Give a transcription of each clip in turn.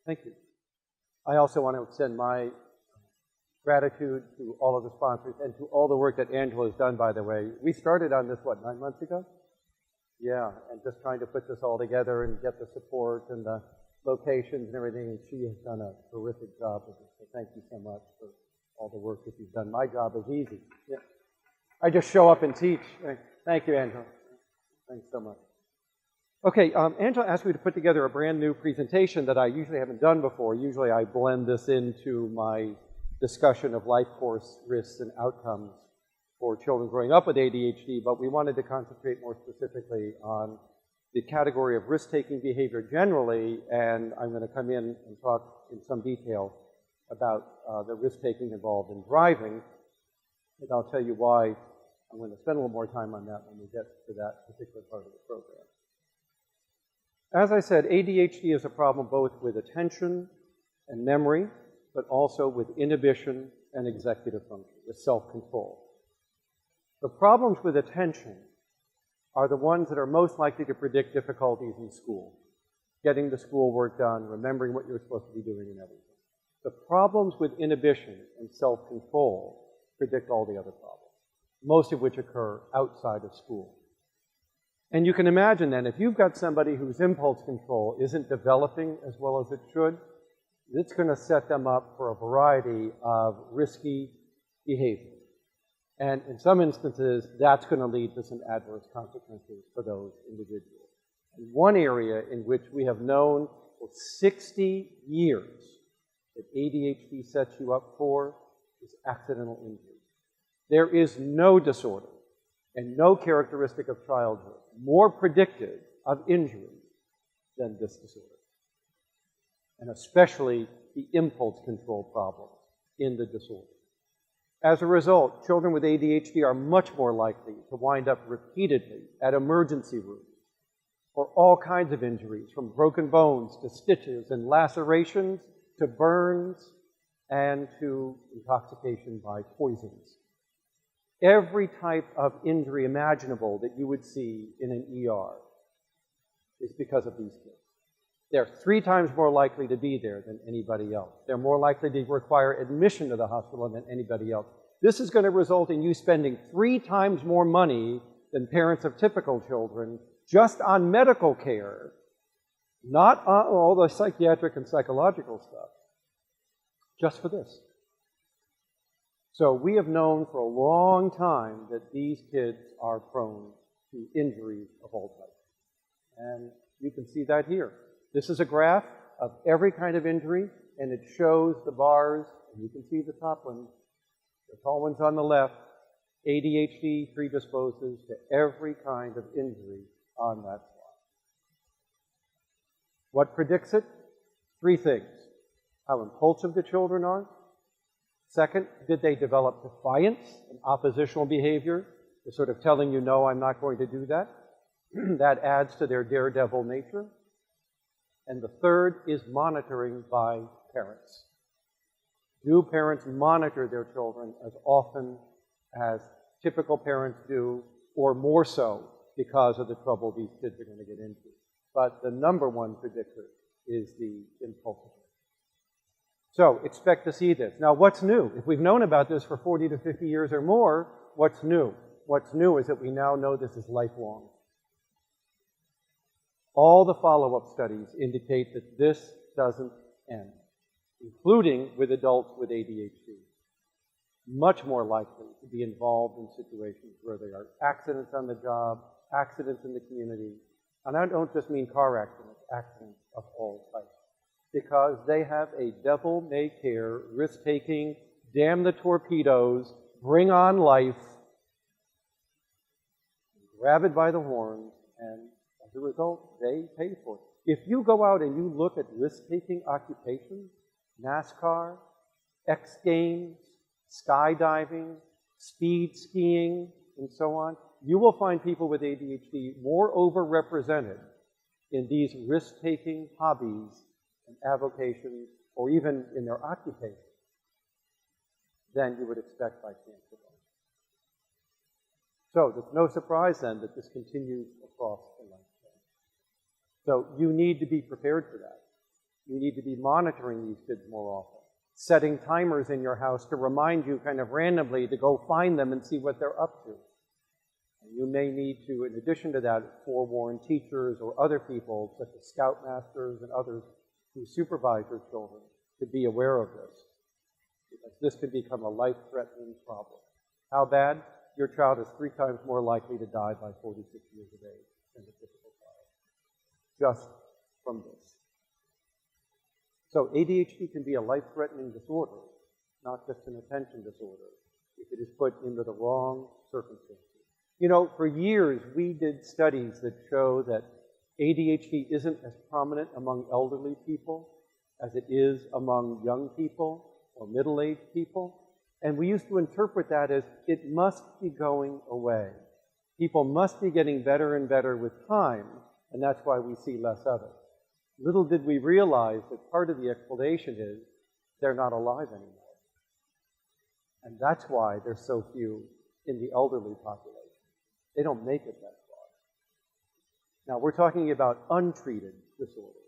Thank you. I also want to extend my gratitude to all of the sponsors and to all the work that Angela has done, by the way. We started on this, what, 9 months ago? Yeah, and just trying to put this all together and get the support and the locations and everything, and she has done a terrific job with it. So thank you so much for all the work that you've done. My job is easy. Yeah. I just show up and teach. Thank you, Angela. Thanks so much. Okay, Angela asked me to put together a brand new presentation that I usually haven't done before. Usually I blend this into my discussion of life course risks and outcomes for children growing up with ADHD, but we wanted to concentrate more specifically on the category of risk-taking behavior generally, and I'm going to come in and talk in some detail about the risk-taking involved in driving, and I'll tell you why I'm going to spend a little more time on that when we get to that particular part of the program. As I said, ADHD is a problem both with attention and memory, but also with inhibition and executive function, with self-control. The problems with attention are the ones that are most likely to predict difficulties in school, getting the schoolwork done, remembering what you're supposed to be doing and everything. The problems with inhibition and self-control predict all the other problems, most of which occur outside of school. And you can imagine then, if you've got somebody whose impulse control isn't developing as well as it should, it's going to set them up for a variety of risky behavior. And in some instances, that's going to lead to some adverse consequences for those individuals. And one area in which we have known for 60 years that ADHD sets you up for is accidental injury. There is no disorder and no characteristic of childhood more predictive of injury than this disorder, and especially the impulse control problems in the disorder. As a result, children with ADHD are much more likely to wind up repeatedly at emergency rooms for all kinds of injuries, from broken bones to stitches and lacerations to burns and to intoxication by poisons. Every type of injury imaginable that you would see in an ER is because of these kids. They're 3 times more likely to be there than anybody else. They're more likely to require admission to the hospital than anybody else. This is going to result in you spending 3 times more money than parents of typical children just on medical care, not on all the psychiatric and psychological stuff, just for this. So we have known for a long time that these kids are prone to injuries of all types. And you can see that here. This is a graph of every kind of injury, and it shows the bars, and you can see the top ones, the tall ones on the left. ADHD predisposes to every kind of injury on that slide. What predicts it? 3 things. How impulsive the children are. Second, did they develop defiance and oppositional behavior? The sort of telling you, no, I'm not going to do that. That adds to their daredevil nature. And the third is monitoring by parents. Do parents monitor their children as often as typical parents do, or more so because of the trouble these kids are going to get into? But the number one predictor is the impulsiveness. So expect to see this. Now, what's new? If we've known about this for 40 to 50 years or more, what's new? What's new is that we now know this is lifelong. All the follow-up studies indicate that this doesn't end, including with adults with ADHD. Much more likely to be involved in situations where there are accidents on the job, accidents in the community. And I don't just mean car accidents, accidents of all types. Because they have a devil-may-care, risk-taking, damn the torpedoes, bring on life, grab it by the horns, and as a result, they pay for it. If you go out and you look at risk-taking occupations, NASCAR, X Games, skydiving, speed skiing, and so on, you will find people with ADHD more overrepresented in these risk-taking hobbies and avocations, or even in their occupation, than you would expect by chance alone. So it's no surprise then that this continues across the lifespan. So you need to be prepared for that. You need to be monitoring these kids more often, setting timers in your house to remind you kind of randomly to go find them and see what they're up to. And you may need to, in addition to that, forewarn teachers or other people, such as scoutmasters and others who supervise your children, to be aware of this, because this could become a life-threatening problem. How bad? Your child is 3 times more likely to die by 46 years of age than the typical child, just from this. So ADHD can be a life-threatening disorder, not just an attention disorder, if it is put into the wrong circumstances. You know, for years we did studies that show that ADHD isn't as prominent among elderly people as it is among young people or middle-aged people. And we used to interpret that as it must be going away. People must be getting better and better with time, and that's why we see less of it. Little did we realize that part of the explanation is they're not alive anymore. And that's why there's so few in the elderly population. They don't make it that far. Now, we're talking about untreated disorders.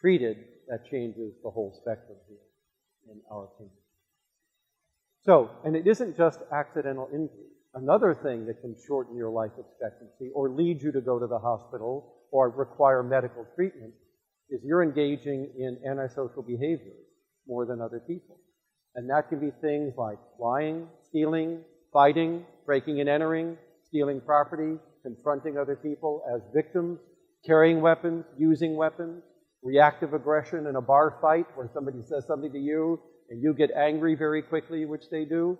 Treated, that changes the whole spectrum here, in our opinion. So, and it isn't just accidental injury. Another thing that can shorten your life expectancy or lead you to go to the hospital or require medical treatment is you're engaging in antisocial behavior more than other people. And that can be things like lying, stealing, fighting, breaking and entering, stealing property, confronting other people as victims, carrying weapons, using weapons, reactive aggression in a bar fight where somebody says something to you and you get angry very quickly, which they do.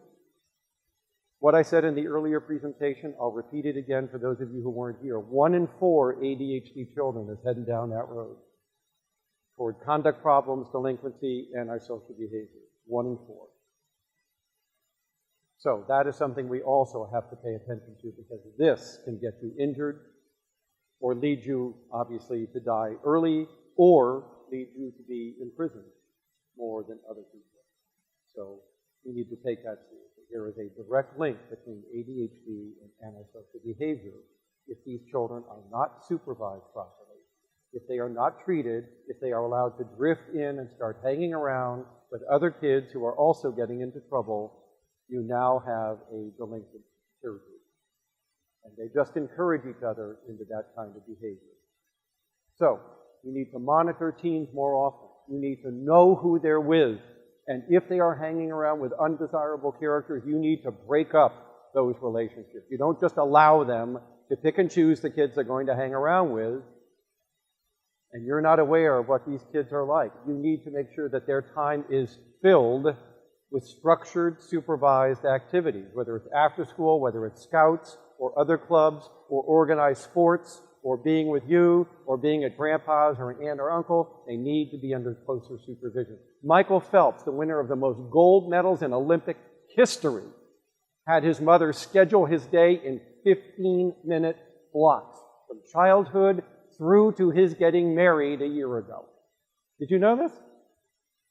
What I said in the earlier presentation, I'll repeat it again for those of you who weren't here. 1 in 4 ADHD children is heading down that road toward conduct problems, delinquency, antisocial behavior. 1 in 4. So that is something we also have to pay attention to, because this can get you injured or lead you, obviously, to die early or lead you to be in prison more than other people. So we need to take that seriously. There is a direct link between ADHD and antisocial behavior if these children are not supervised properly, if they are not treated, if they are allowed to drift in and start hanging around with other kids who are also getting into trouble. You now have a delinquent peer group. And they just encourage each other into that kind of behavior. So, you need to monitor teens more often. You need to know who they're with. And if they are hanging around with undesirable characters, you need to break up those relationships. You don't just allow them to pick and choose the kids they're going to hang around with, and you're not aware of what these kids are like. You need to make sure that their time is filled with structured, supervised activities, whether it's after school, whether it's scouts or other clubs or organized sports or being with you or being at grandpa's or an aunt or uncle. They need to be under closer supervision. Michael Phelps, the winner of the most gold medals in Olympic history, had his mother schedule his day in 15-minute blocks from childhood through to his getting married a year ago. Did you know this?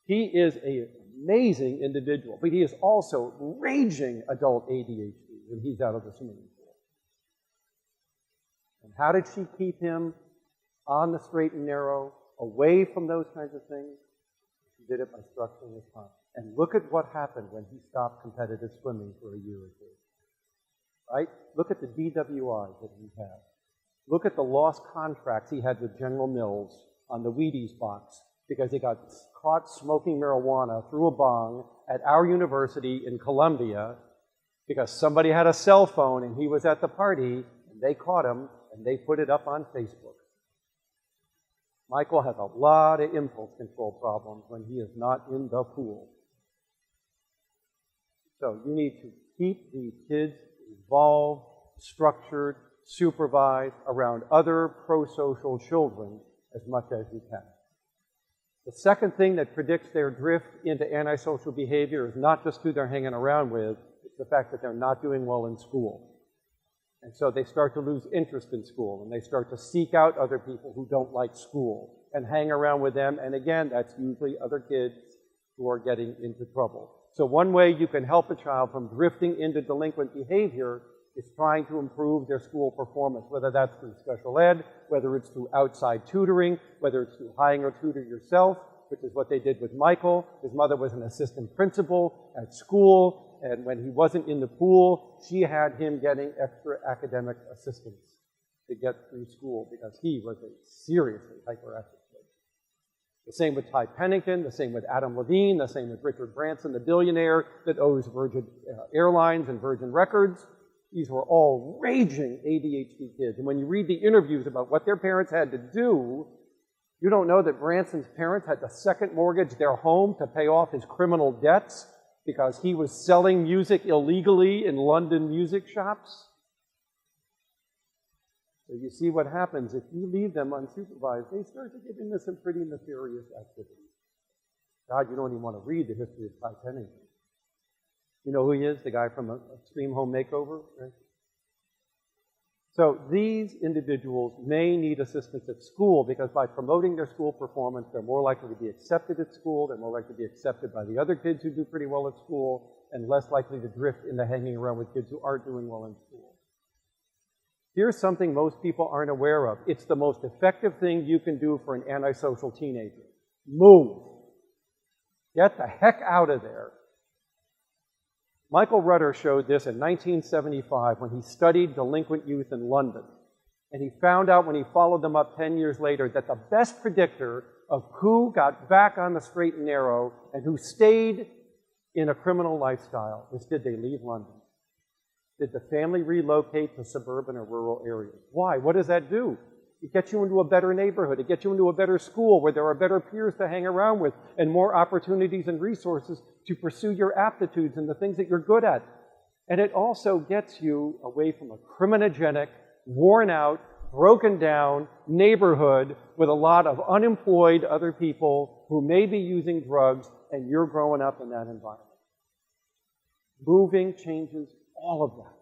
He is an amazing individual, but he is also raging adult ADHD when he's out of the swimming pool. And how did she keep him on the straight and narrow, away from those kinds of things? She did it by structuring his time. And look at what happened when he stopped competitive swimming for a year or two. Right? Look at the DWIs that he had. Look at the lost contracts he had with General Mills on the Wheaties box because he got caught smoking marijuana through a bong at our university in Columbia because somebody had a cell phone and he was at the party and they caught him and they put it up on Facebook. Michael has a lot of impulse control problems when he is not in the pool. So you need to keep these kids involved, structured, supervised around other pro-social children as much as you can. The second thing that predicts their drift into antisocial behavior is not just who they're hanging around with, it's the fact that they're not doing well in school. And so they start to lose interest in school, and they start to seek out other people who don't like school and hang around with them. And again, that's usually other kids who are getting into trouble. So one way you can help a child from drifting into delinquent behavior It's trying to improve their school performance, whether that's through special ed, whether it's through outside tutoring, whether it's through hiring a tutor yourself, which is what they did with Michael. His mother was an assistant principal at school, and when he wasn't in the pool, she had him getting extra academic assistance to get through school because he was a seriously hyperactive kid. The same with Ty Pennington, the same with Adam Levine, the same with Richard Branson, the billionaire that owns Virgin Airlines and Virgin Records. These were all raging ADHD kids. And when you read the interviews about what their parents had to do, you don't know that Branson's parents had to second mortgage their home to pay off his criminal debts because he was selling music illegally in London music shops. So you see what happens if you leave them unsupervised. They start to get into some pretty nefarious activities. God, you don't even want to read the history of Ty Pennington. You know who he is? The guy from Extreme Home Makeover, right? So these individuals may need assistance at school because by promoting their school performance, they're more likely to be accepted at school, they're more likely to be accepted by the other kids who do pretty well at school, and less likely to drift into hanging around with kids who aren't doing well in school. Here's something most people aren't aware of. It's the most effective thing you can do for an antisocial teenager. Move. Get the heck out of there. Michael Rudder showed this in 1975 when he studied delinquent youth in London. And he found out when he followed them up 10 years later that the best predictor of who got back on the straight and narrow and who stayed in a criminal lifestyle was, did they leave London? Did the family relocate to suburban or rural areas? Why? What does that do? It gets you into a better neighborhood. It gets you into a better school where there are better peers to hang around with and more opportunities and resources to pursue your aptitudes and the things that you're good at. And it also gets you away from a criminogenic, worn out, broken down neighborhood with a lot of unemployed other people who may be using drugs, and you're growing up in that environment. Moving changes all of that.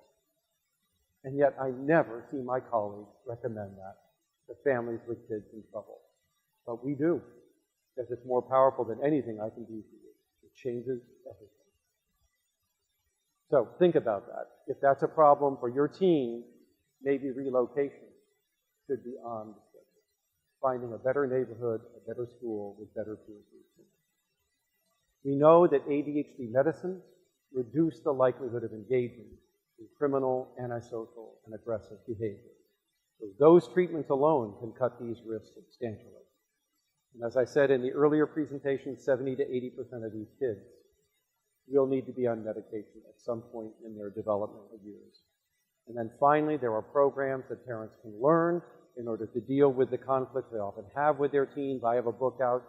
And yet I never see my colleagues recommend that to families with kids in trouble. But we do, because it's more powerful than anything I can do for you. It changes everything. So think about that. If that's a problem for your teen, maybe relocation should be on the schedule. Finding a better neighborhood, a better school with better peer groups. We know that ADHD medicines reduce the likelihood of engaging in criminal, antisocial, and aggressive behavior. So those treatments alone can cut these risks substantially. And as I said in the earlier presentation, 70 to 80% of these kids will need to be on medication at some point in their developmental years. And then finally, there are programs that parents can learn in order to deal with the conflicts they often have with their teens. I have a book out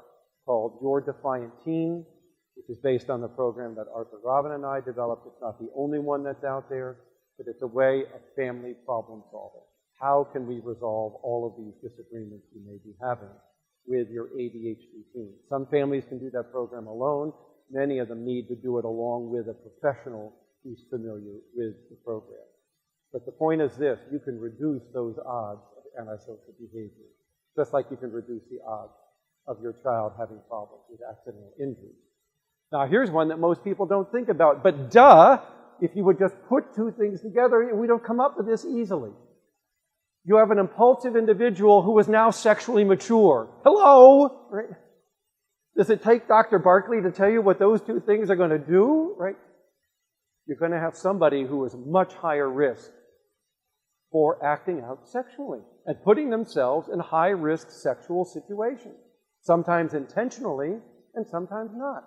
called Your Defiant Teen, which is based on the program that Arthur Robin and I developed. It's not the only one that's out there, but it's a way of family problem solving. How can we resolve all of these disagreements you may be having with your ADHD teen? Some families can do that program alone. Many of them need to do it along with a professional who's familiar with the program. But the point is this: you can reduce those odds of antisocial behavior, just like you can reduce the odds of your child having problems with accidental injury. Now, here's one that most people don't think about, but duh, if you would just put two things together, we don't come up with this easily. You have an impulsive individual who is now sexually mature. Hello? Right? Does it take Dr. Barkley to tell you what those two things are going to do? Right? You're going to have somebody who is much higher risk for acting out sexually and putting themselves in high-risk sexual situations, sometimes intentionally and sometimes not.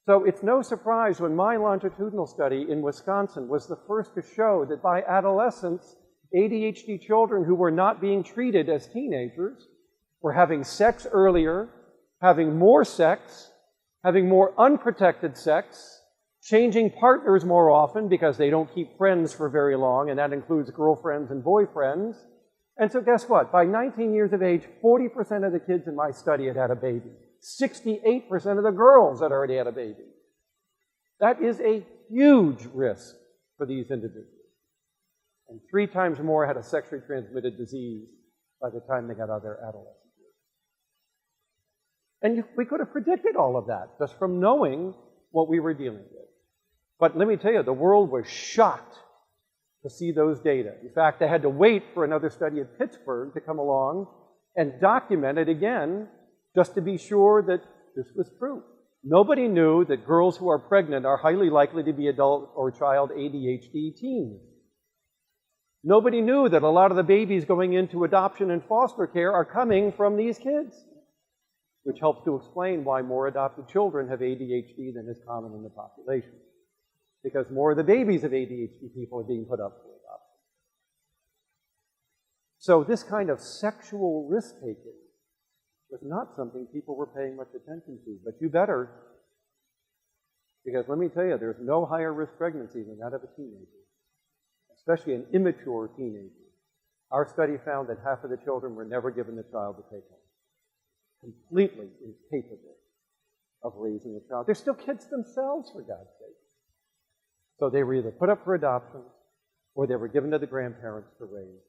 So it's no surprise when my longitudinal study in Wisconsin was the first to show that by adolescence, ADHD children who were not being treated as teenagers were having sex earlier, having more sex, having more unprotected sex, changing partners more often because they don't keep friends for very long, and that includes girlfriends and boyfriends. And so guess what? By 19 years of age, 40% of the kids in my study had had a baby. 68% of the girls had already had a baby. That is a huge risk for these individuals. And 3 times more had a sexually transmitted disease by the time they got out of their adolescent years. And we could have predicted all of that just from knowing what we were dealing with. But let me tell you, the world was shocked to see those data. In fact, they had to wait for another study at Pittsburgh to come along and document it again just to be sure that this was true. Nobody knew that girls who are pregnant are highly likely to be adult or child ADHD teens. Nobody knew that a lot of the babies going into adoption and foster care are coming from these kids, which helps to explain why more adopted children have ADHD than is common in the population, because more of the babies of ADHD people are being put up for adoption. So this kind of sexual risk-taking was not something people were paying much attention to, but you better, because let me tell you, there's no higher risk pregnancy than that of a teenager, especially an immature teenager. Our study found that half of the children were never given the child to take home. Completely incapable of raising a child. They're still kids themselves, for God's sake. So they were either put up for adoption or they were given to the grandparents to raise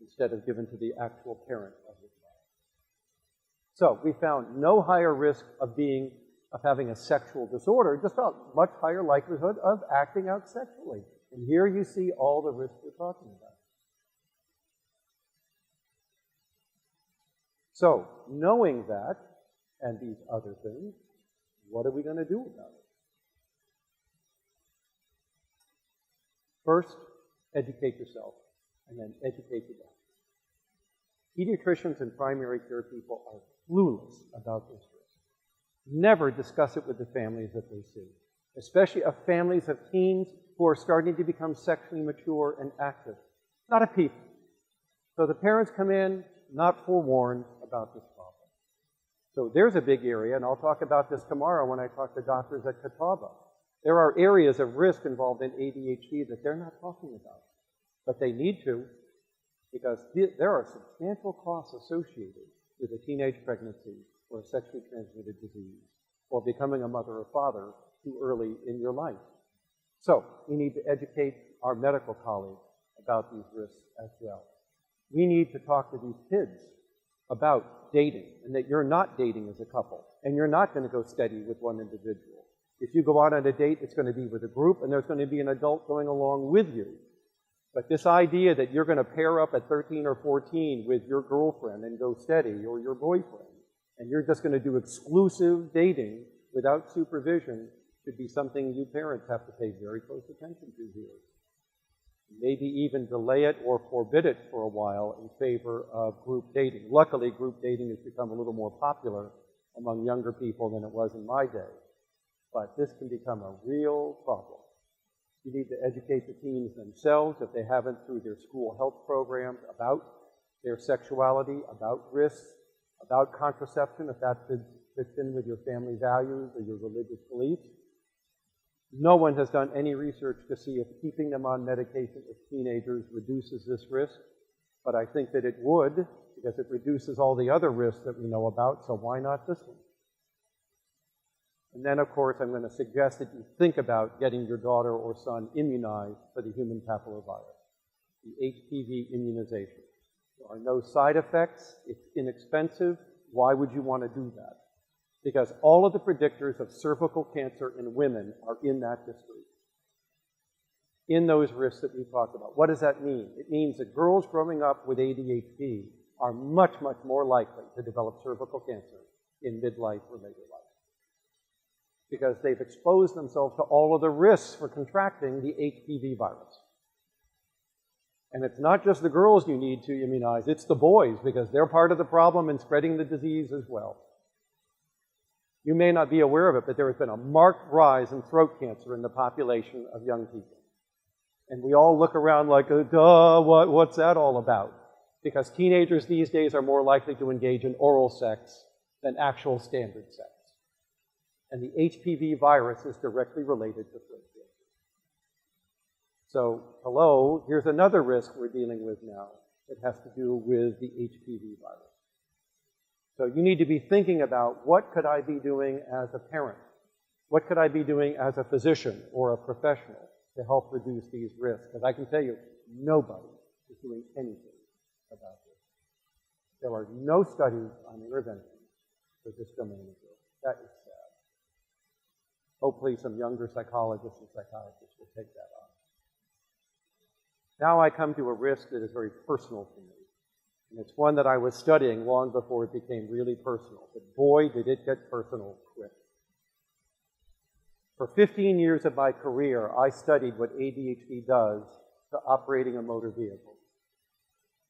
instead of given to the actual parent of the child. So we found no higher risk of having a sexual disorder, just a much higher likelihood of acting out sexually. And here you see all the risks we're talking about. So, knowing that, and these other things, what are we going to do about it? First, educate yourself, and then educate your doctor. Pediatricians and primary care people are clueless about this risk. Never discuss it with the families that they see, especially of families of teens who are starting to become sexually mature and active. Not a peep. So the parents come in not forewarned about this problem. So there's a big area, and I'll talk about this tomorrow when I talk to doctors at Catawba. There are areas of risk involved in ADHD that they're not talking about, but they need to, because there are substantial costs associated with a teenage pregnancy or a sexually transmitted disease, or becoming a mother or father too early in your life. So we need to educate our medical colleagues about these risks as well. We need to talk to these kids about dating, and that you're not dating as a couple, and you're not going to go steady with one individual. If you go out on a date, it's going to be with a group, and there's going to be an adult going along with you. But this idea that you're going to pair up at 13 or 14 with your girlfriend and go steady, or your boyfriend, and you're just going to do exclusive dating without supervision, should be something you parents have to pay very close attention to here. Maybe even delay it or forbid it for a while in favor of group dating. Luckily, group dating has become a little more popular among younger people than it was in my day. But this can become a real problem. You need to educate the teens themselves, if they haven't, through their school health programs, about their sexuality, about risks, about contraception, if that fits in with your family values or your religious beliefs. No one has done any research to see if keeping them on medication as teenagers reduces this risk, but I think that it would, because it reduces all the other risks that we know about, so why not this one? And then, of course, I'm going to suggest that you think about getting your daughter or son immunized for the human papillomavirus, the HPV immunization. There are no side effects. It's inexpensive. Why would you want to do that? Because all of the predictors of cervical cancer in women are in that history, in those risks that we talked about. What does that mean? It means that girls growing up with ADHD are much, much more likely to develop cervical cancer in midlife or later life, because they've exposed themselves to all of the risks for contracting the HPV virus. And it's not just the girls you need to immunize, it's the boys, because they're part of the problem in spreading the disease as well. You may not be aware of it, but there has been a marked rise in throat cancer in the population of young people. And we all look around like, duh, what's that all about? Because teenagers these days are more likely to engage in oral sex than actual standard sex. And the HPV virus is directly related to throat cancer. So, hello, here's another risk we're dealing with now that has to do with the HPV virus. So you need to be thinking about, what could I be doing as a parent? What could I be doing as a physician or a professional to help reduce these risks? Because I can tell you, nobody is doing anything about this. There are no studies on intervention for this domain of risk. That is sad. Hopefully some younger psychologists and psychiatrists will take that on. Now I come to a risk that is very personal to me. And it's one that I was studying long before it became really personal. But boy, did it get personal quick. For 15 years of my career, I studied what ADHD does to operating a motor vehicle.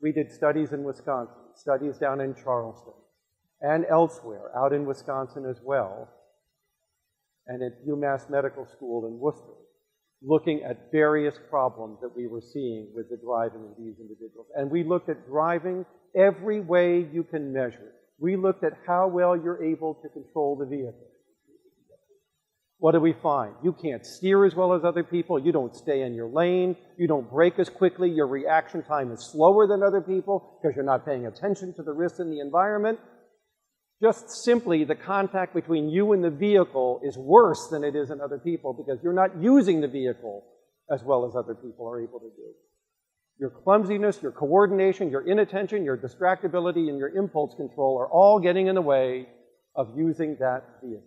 We did studies in Wisconsin, studies down in Charleston, and elsewhere, out in Wisconsin as well, and at UMass Medical School in Worcester, looking at various problems that we were seeing with the driving of these individuals. And we looked at driving every way you can measure. We looked at how well you're able to control the vehicle. What do we find? You can't steer as well as other people. You don't stay in your lane. You don't brake as quickly. Your reaction time is slower than other people because you're not paying attention to the risks in the environment. Just simply, the contact between you and the vehicle is worse than it is in other people because you're not using the vehicle as well as other people are able to do. Your clumsiness, your coordination, your inattention, your distractibility, and your impulse control are all getting in the way of using that vehicle.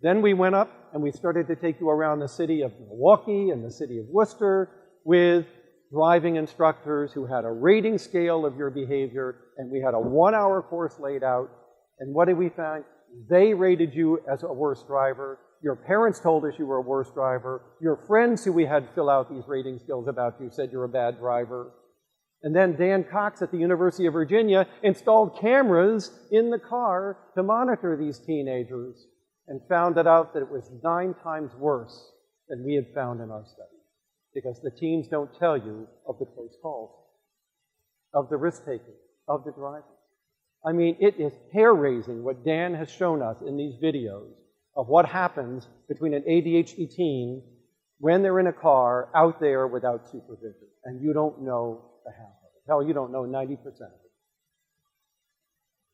Then we went up and we started to take you around the city of Milwaukee and the city of Worcester with driving instructors who had a rating scale of your behavior, and we had a 1-hour course laid out. And what did we find? They rated you as a worse driver. Your parents told us you were a worse driver. Your friends who we had fill out these rating skills about you said you're a bad driver. And then Dan Cox at the University of Virginia installed cameras in the car to monitor these teenagers and found out that it was 9 times worse than we had found in our study. Because the teens don't tell you of the close calls, of the risk-taking, of the driving. I mean, it is hair-raising what Dan has shown us in these videos of what happens between an ADHD teen when they're in a car out there without supervision. And you don't know the half of it. Hell, you don't know 90% of it.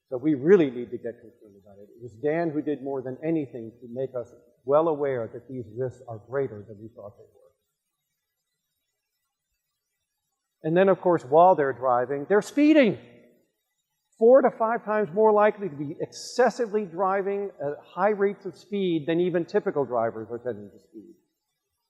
So we really need to get concerned about it. It was Dan who did more than anything to make us well aware that these risks are greater than we thought they were. And then, of course, while they're driving, they're speeding. 4 to 5 times more likely to be excessively driving at high rates of speed than even typical drivers are tending to speed.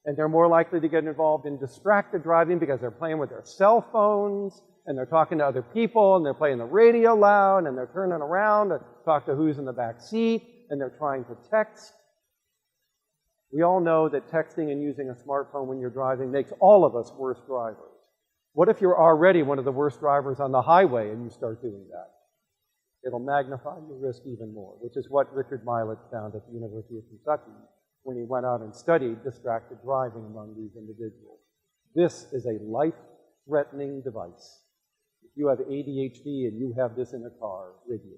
And they're more likely to get involved in distracted driving because they're playing with their cell phones, and they're talking to other people, and they're playing the radio loud, and they're turning around to talk to who's in the back seat, and they're trying to text. We all know that texting and using a smartphone when you're driving makes all of us worse drivers. What if you're already one of the worst drivers on the highway and you start doing that? It'll magnify your risk even more, which is what Richard Milet found at the University of Kentucky when he went out and studied distracted driving among these individuals. This is a life-threatening device. If you have ADHD and you have this in a car with you.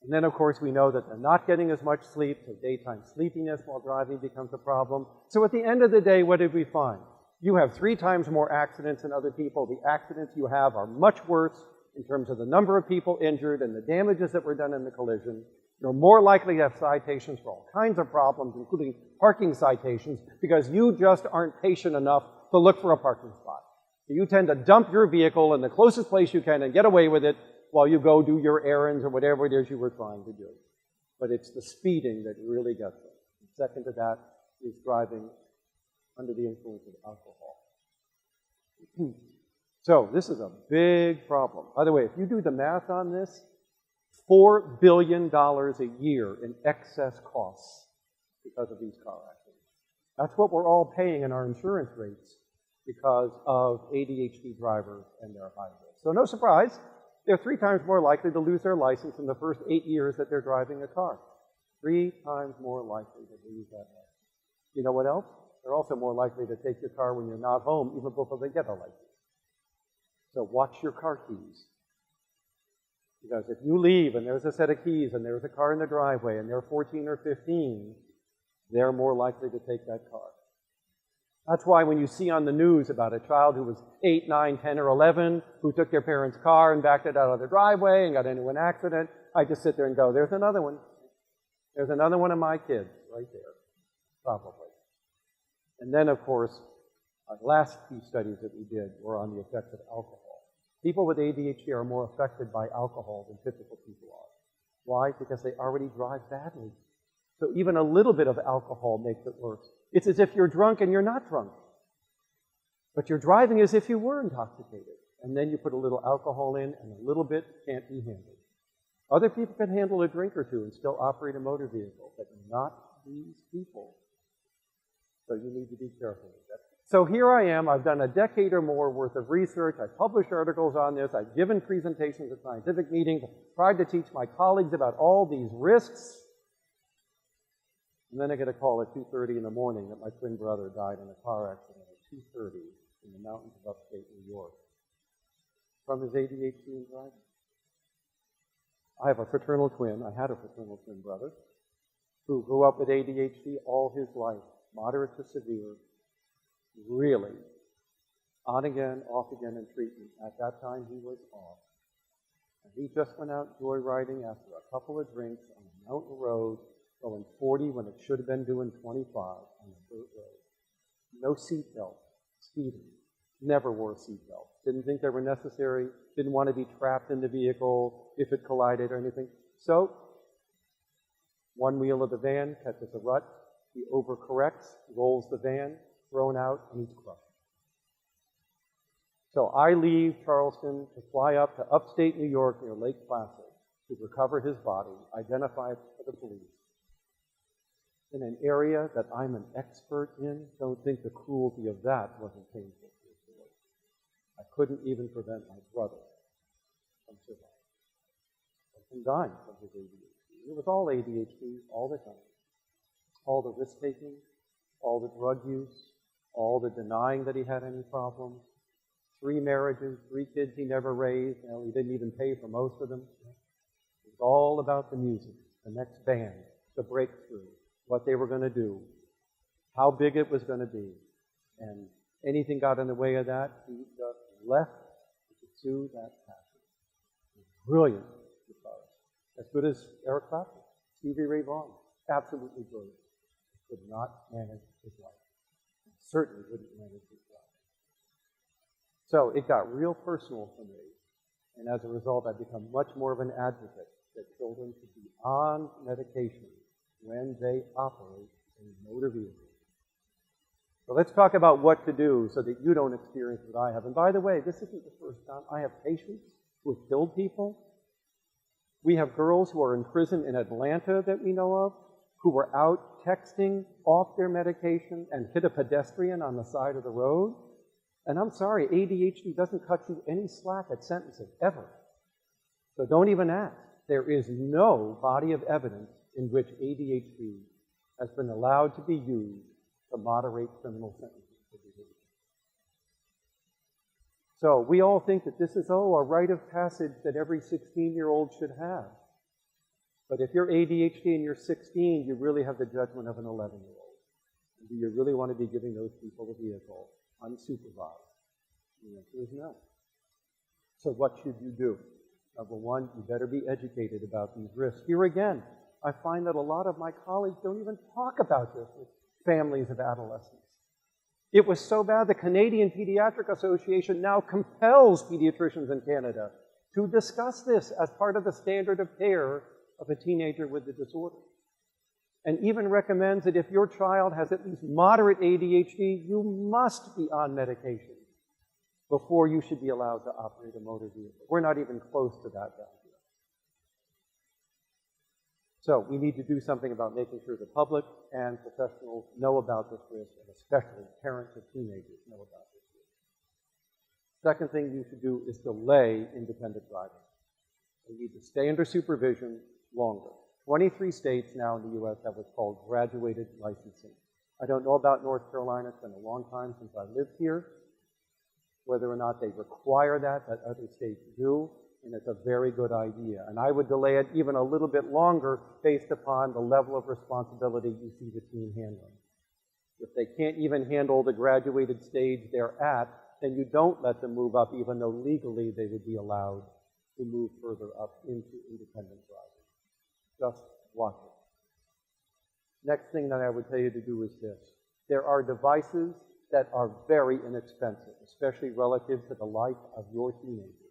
And then, of course, we know that they're not getting as much sleep, so daytime sleepiness while driving becomes a problem. So at the end of the day, what did we find? You have 3 times more accidents than other people. The accidents you have are much worse in terms of the number of people injured and the damages that were done in the collision. You're more likely to have citations for all kinds of problems, including parking citations, because you just aren't patient enough to look for a parking spot. So you tend to dump your vehicle in the closest place you can and get away with it while you go do your errands or whatever it is you were trying to do. But it's the speeding that really gets them. And second to that is driving under the influence of alcohol. So this is a big problem. By the way, if you do the math on this, $4 billion a year in excess costs because of these car accidents. That's what we're all paying in our insurance rates because of ADHD drivers and their high risk. So no surprise, they're 3 times more likely to lose their license in the first 8 years that they're driving a car. 3 times more likely to lose that license. You know what else? They're also more likely to take your car when you're not home, even before they get a license. So watch your car keys. Because if you leave and there's a set of keys and there's a car in the driveway and they're 14 or 15, they're more likely to take that car. That's why when you see on the news about a child who was 8, 9, 10, or 11 who took their parents' car and backed it out of the driveway and got into an accident, I just sit there and go, there's another one. There's another one of my kids right there, probably. And then, of course, our last few studies that we did were on the effects of alcohol. People with ADHD are more affected by alcohol than typical people are. Why? Because they already drive badly. So even a little bit of alcohol makes it worse. It's as if you're drunk and you're not drunk. But you're driving as if you were intoxicated. And then you put a little alcohol in, and a little bit can't be handled. Other people can handle a drink or two and still operate a motor vehicle, but not these people. So you need to be careful with that. So here I am. I've done a decade or more worth of research. I've published articles on this. I've given presentations at scientific meetings. I've tried to teach my colleagues about all these risks. And then I get a call at 2:30 in the morning that my twin brother died in a car accident at 2:30 in the mountains of upstate New York from his ADHD and driving. I have a fraternal twin. I had a fraternal twin brother who grew up with ADHD all his life, moderate to severe, really on again, off again in treatment. At that time, he was off. And he just went out joyriding after a couple of drinks on a mountain road, going 40 when it should have been doing 25 on a dirt road. No seatbelt, speeding. Never wore a seatbelt. Didn't think they were necessary. Didn't want to be trapped in the vehicle if it collided or anything. So, one wheel of the van catches a rut. He overcorrects, rolls the van, thrown out, and he's crushed. So I leave Charleston to fly up to upstate New York near Lake Placid to recover his body, identify it for the police. In an area that I'm an expert in, don't think the cruelty of that wasn't painful. I couldn't even prevent my brother from surviving, from dying from his ADHD. It was all ADHD all the time. All the risk-taking, all the drug use, all the denying that he had any problems, 3 marriages, 3 kids he never raised. You know, he didn't even pay for most of them. It was all about the music, the next band, the breakthrough, what they were going to do, how big it was going to be. And anything got in the way of that, he just left to pursue that passion. Brilliant guitarist. As good as Eric Clapton, Stevie Ray Vaughan. Absolutely brilliant. Could not manage his life. Certainly wouldn't manage his life. So it got real personal for me. And as a result, I've become much more of an advocate that children should be on medication when they operate a motor vehicle. So let's talk about what to do so that you don't experience what I have. And by the way, this isn't the first time. I have patients who have killed people. We have girls who are in prison in Atlanta that we know of, who were out texting off their medication and hit a pedestrian on the side of the road. And I'm sorry, ADHD doesn't cut you any slack at sentencing, ever. So don't even ask. There is no body of evidence in which ADHD has been allowed to be used to moderate criminal sentences for behavior. So we all think that this is, a rite of passage that every 16-year-old should have. But if you're ADHD and you're 16, you really have the judgment of an 11-year-old. Do you really want to be giving those people a vehicle unsupervised? The answer is no. So what should you do? Number one, you better be educated about these risks. Here again, I find that a lot of my colleagues don't even talk about this with families of adolescents. It was so bad, the Canadian Pediatric Association now compels pediatricians in Canada to discuss this as part of the standard of care of a teenager with the disorder. And even recommends that if your child has at least moderate ADHD, you must be on medication before you should be allowed to operate a motor vehicle. We're not even close to that down here. So we need to do something about making sure the public and professionals know about this risk, and especially parents of teenagers know about this risk. Second thing you should do is delay independent driving. You need to stay under supervision longer. 23 states now in the U.S. have what's called graduated licensing. I don't know about North Carolina. It's been a long time since I lived here. Whether or not they require that other states do. And it's a very good idea. And I would delay it even a little bit longer based upon the level of responsibility you see the teen handling. If they can't even handle the graduated stage they're at, then you don't let them move up, even though legally they would be allowed to move further up into independent driving. Just watch it. Next thing that I would tell you to do is this. There are devices that are very inexpensive, especially relative to the life of your teenager.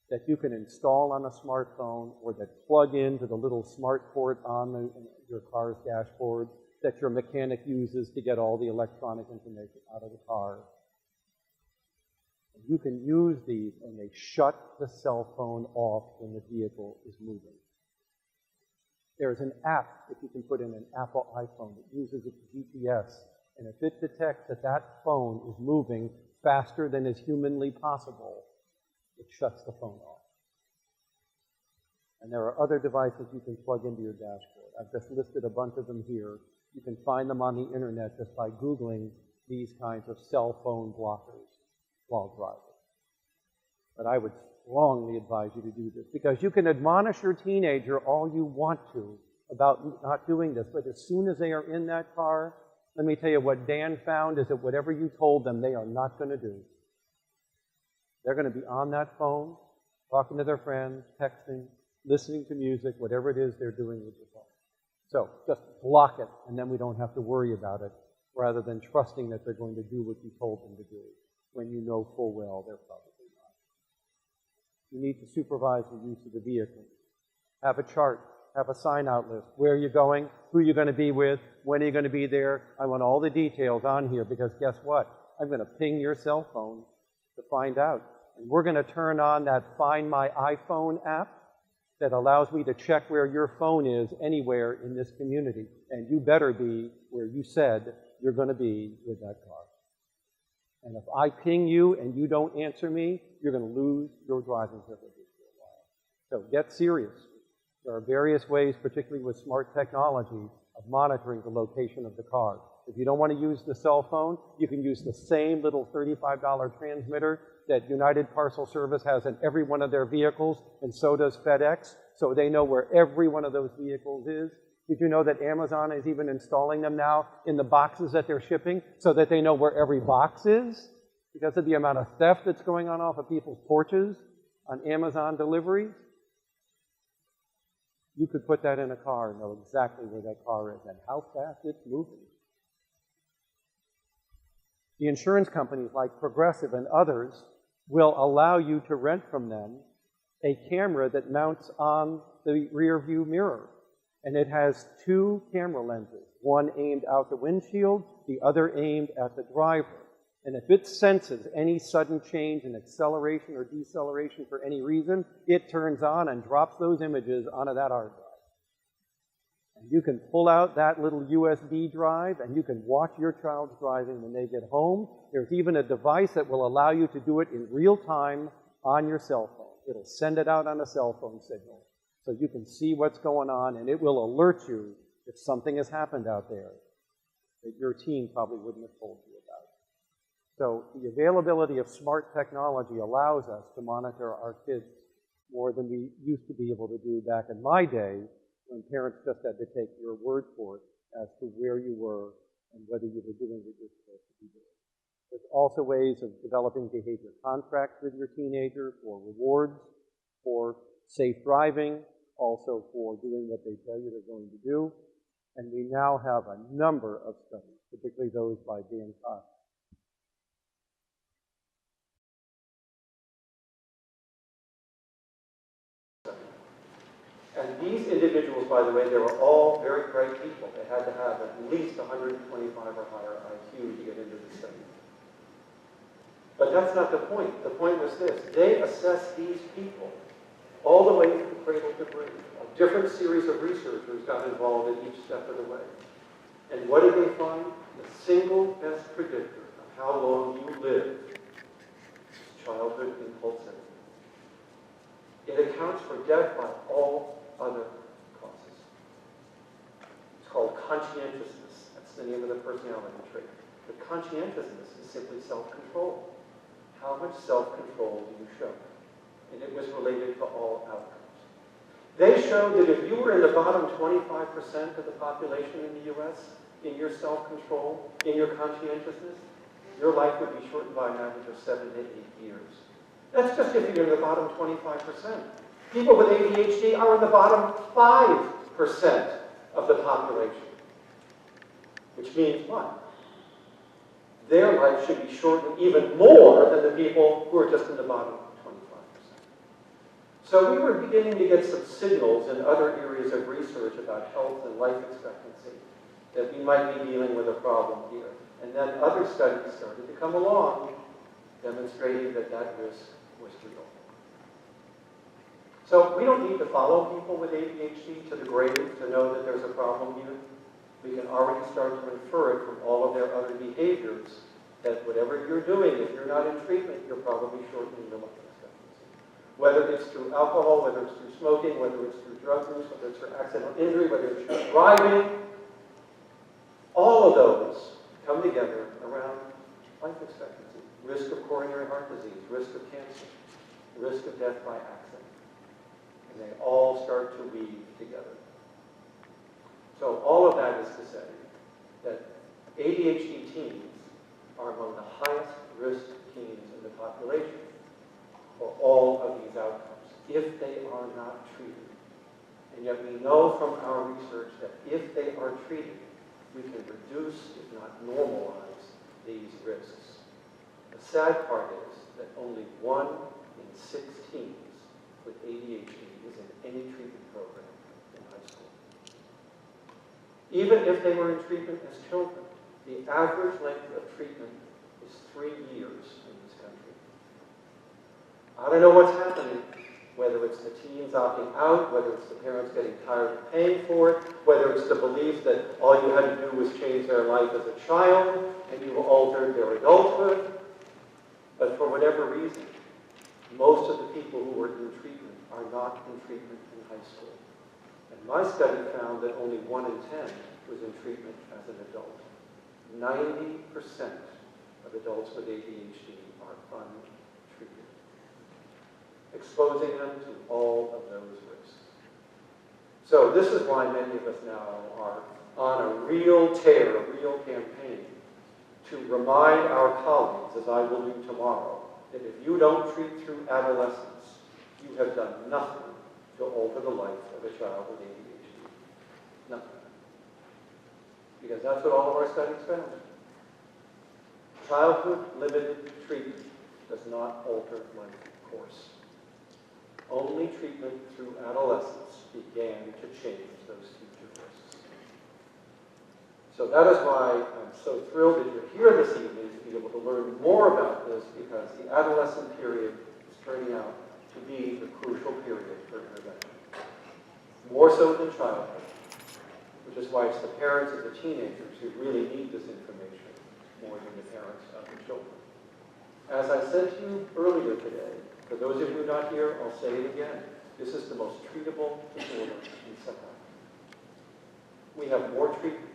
that you can install on a smartphone or that plug into the little smart port on your car's dashboard that your mechanic uses to get all the electronic information out of the car. You can use these and they shut the cell phone off when the vehicle is moving. There's an app that you can put in an Apple iPhone that uses its GPS, and if it detects that that phone is moving faster than is humanly possible, it shuts the phone off. And there are other devices you can plug into your dashboard. I've just listed a bunch of them here. You can find them on the internet just by Googling these kinds of cell phone blockers while driving. But I would strongly advise you to do this, because you can admonish your teenager all you want to about not doing this, but as soon as they are in that car, let me tell you what Dan found is that whatever you told them, they are not going to do. They're going to be on that phone, talking to their friends, texting, listening to music, whatever it is they're doing with the phone. So just block it, and then we don't have to worry about it, rather than trusting that they're going to do what you told them to do, when you know full well they're probably not. You need to supervise the use of the vehicle. Have a chart. Have a sign-out list. Where are you going? Who are you going to be with? When are you going to be there? I want all the details on here, because guess what? I'm going to ping your cell phone to find out. And we're going to turn on that Find My iPhone app that allows me to check where your phone is anywhere in this community. And you better be where you said you're going to be with that car. And if I ping you and you don't answer me, you're going to lose your driving privileges for a while. So get serious. There are various ways, particularly with smart technology, of monitoring the location of the car. If you don't want to use the cell phone, you can use the same little $35 transmitter that United Parcel Service has in every one of their vehicles, and so does FedEx, so they know where every one of those vehicles is. Did you know that Amazon is even installing them now in the boxes that they're shipping so that they know where every box is? Because of the amount of theft that's going on off of people's porches on Amazon deliveries. You could put that in a car and know exactly where that car is and how fast it's moving. The insurance companies like Progressive and others will allow you to rent from them a camera that mounts on the rear view mirror. And it has two camera lenses, one aimed out the windshield, the other aimed at the driver. And if it senses any sudden change in acceleration or deceleration for any reason, it turns on and drops those images onto that hard drive. And you can pull out that little USB drive and you can watch your child's driving when they get home. There's even a device that will allow you to do it in real time on your cell phone. It'll send it out on a cell phone signal so you can see what's going on, and it will alert you if something has happened out there that your teen probably wouldn't have told you about. So the availability of smart technology allows us to monitor our kids more than we used to be able to do back in my day, when parents just had to take your word for it as to where you were and whether you were doing what you're supposed to be doing. There's also ways of developing behavior contracts with your teenager for rewards, for safe driving, also for doing what they tell you they're going to do. And we now have a number of studies, particularly those by Dan Cox. And these individuals, by the way, they were all very bright people. They had to have at least 125 or higher IQ to get into the study. But that's not the point. The point was this. They assessed these people all the way from cradle to grave. A different series of researchers got involved at each step of the way. And what did they find? The single best predictor of how long you live is childhood impulsivity. It accounts for death by all other causes. It's called conscientiousness. That's the name of the personality trait. But conscientiousness is simply self-control. How much self-control do you show? And it was related to all outcomes. They showed that if you were in the bottom 25% of the population in the U.S., in your self-control, in your conscientiousness, your life would be shortened by an average of 7 to 8 years. That's just if you're in the bottom 25%. People with ADHD are in the bottom 5% of the population. Which means what? Their life should be shortened even more than the people who are just in the bottom 25%. So we were beginning to get some signals in other areas of research about health and life expectancy that we might be dealing with a problem here. And then other studies started to come along demonstrating that that risk was real. So we don't need to follow people with ADHD to the grave to know that there's a problem here. We can already start to infer it from all of their other behaviors that whatever you're doing, if you're not in treatment, you're probably shortening your life expectancy. Whether it's through alcohol, whether it's through smoking, whether it's through drug use, whether it's through accidental injury, whether it's through driving, all of those come together around life expectancy. Risk of coronary heart disease, risk of cancer, risk of death by accident. And they all start to weave together. So all of that is to say that ADHD teens are among the highest risk teens in the population for all of these outcomes, if they are not treated. And yet we know from our research that if they are treated, we can reduce, if not normalize, these risks. The sad part is that only 1 in 6 teens with ADHD is in any treatment program in high school. Even if they were in treatment as children, the average length of treatment is 3 years in this country. I don't know what's happening, whether it's the teens opting out, whether it's the parents getting tired of paying for it, whether it's the belief that all you had to do was change their life as a child and you altered their adulthood. But for whatever reason, most of the people who were in treatment are not in treatment in high school. And my study found that only 1 in 10 was in treatment as an adult. 90% of adults with ADHD are untreated, exposing them to all of those risks. So this is why many of us now are on a real tear, a real campaign to remind our colleagues, as I will do tomorrow, that if you don't treat through adolescence, you have done nothing to alter the life of a child with ADHD. Nothing. Because that's what all of our studies found. Childhood-limited treatment does not alter life course. Only treatment through adolescence began to change those future risks. So that is why I'm so thrilled that you're here this evening to be able to learn more about this, because the adolescent period is turning out to be the crucial period for intervention. More so than childhood, which is why it's the parents of the teenagers who really need this information more than the parents of the children. As I said to you earlier today, for those of you who are not here, I'll say it again. This is the most treatable disorder in psychiatry. We have more treatments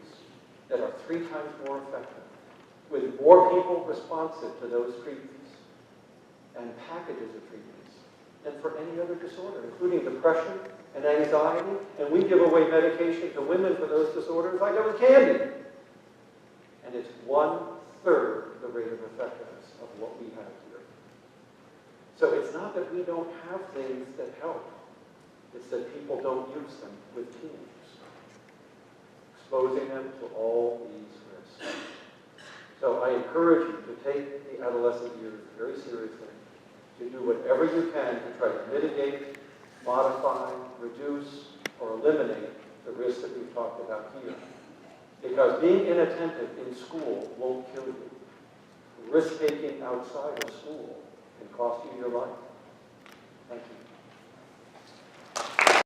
that are 3 times more effective, with more people responsive to those treatments, and packages of treatments than for any other disorder, including depression and anxiety. And we give away medication to women for those disorders like it was candy. And it's 1/3 the rate of effectiveness of what we have here. So it's not that we don't have things that help. It's that people don't use them with teens, exposing them to all these risks. So I encourage you to take the adolescent years very seriously, to do whatever you can to try to mitigate, modify, reduce, or eliminate the risks that we've talked about here. Because being inattentive in school won't kill you. Risk-taking outside of school can cost you your life. Thank you.